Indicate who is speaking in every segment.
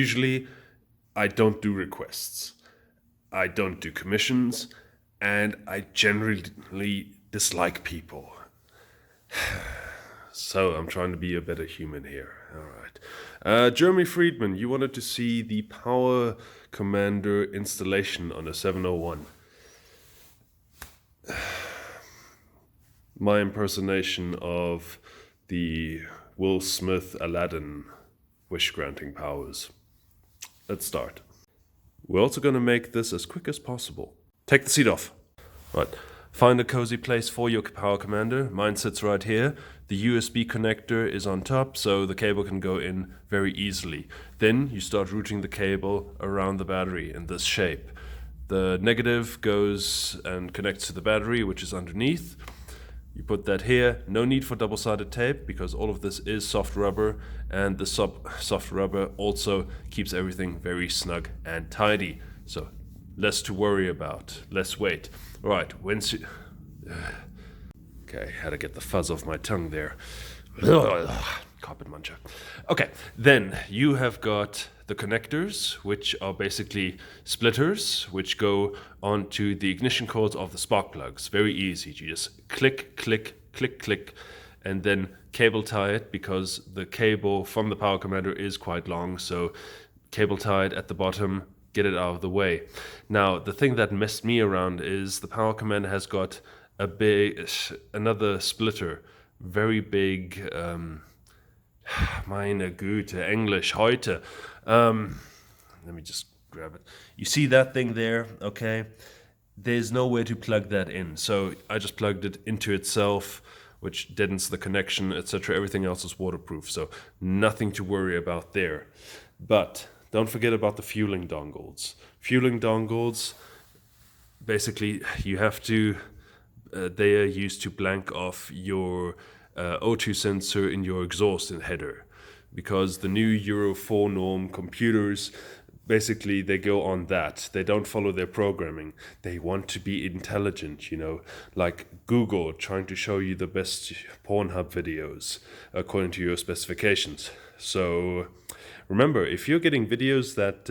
Speaker 1: Usually, I don't do requests. I don't do commissions, and I generally dislike people. So I'm trying to be a better human here. All right. Jeremy Friedman, you wanted to see the Powercomander installation on a 701. My impersonation of the Will Smith Aladdin wish-granting powers. Let's start. We're also going to make this as quick as possible. Take the seat off. Right. Find a cozy place for your Powercomander. Mine sits right here. The USB connector is on top, so the cable can go in very easily. Then you start routing the cable around the battery in this shape. The negative goes and connects to the battery, which is underneath. You put that here. No need for double-sided tape because all of this is soft rubber, and the soft rubber also keeps everything very snug and tidy. So less to worry about, less weight. All right, okay, had to get the fuzz off my tongue there. Carpet muncher. Okay, then you have got the connectors, which are basically splitters, which go onto the ignition cords of the spark plugs. Very easy. You just click, click, click, click, and then cable tie it, because the cable from the Powercomander is quite long, so cable tie it at the bottom, get it out of the way. Now, the thing that messed me around is the Powercomander has got another splitter, very big, meine Güte, English, heute. Let me just grab it. You see that thing there, okay? There's nowhere to plug that in, so I just plugged it into itself, which deadens the connection, etc. Everything else is waterproof, so nothing to worry about there. But don't forget about the fueling dongles. Fueling dongles, basically, you have to, they are used to blank off your O2 sensor in your exhaust and header, because the new Euro 4 norm computers, basically they go on that. They don't follow their programming. They want to be intelligent, you know, like Google trying to show you the best Pornhub videos according to your specifications. So remember, if you're getting videos that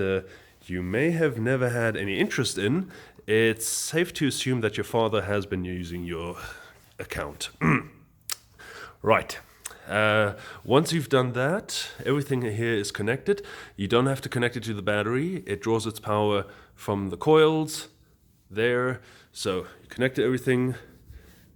Speaker 1: you may have never had any interest in, it's safe to assume that your father has been using your account. Right. Once you've done that, everything here is connected. You don't have to connect it to the battery. It draws its power from the coils there. So you connect everything,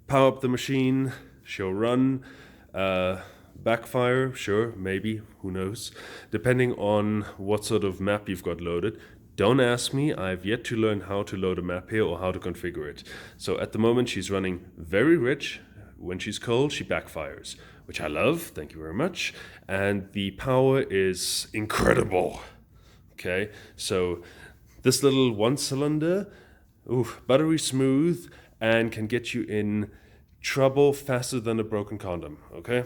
Speaker 1: power up the machine, she'll run. Backfire, sure, maybe, who knows, depending on what sort of map you've got loaded. Don't ask me, I've yet to learn how to load a map here or how to configure it. So at the moment she's running very rich. When she's cold, she backfires, which I love, thank you very much. And the power is incredible. Okay, so this little one cylinder, buttery smooth, and can get you in trouble faster than a broken condom, okay?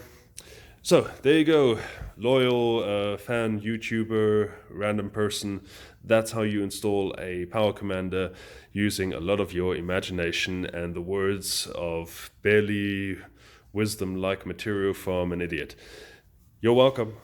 Speaker 1: So there you go, loyal fan, YouTuber, random person. That's how you install a Powercomander using a lot of your imagination and the words of barely wisdom-like material from an idiot. You're welcome.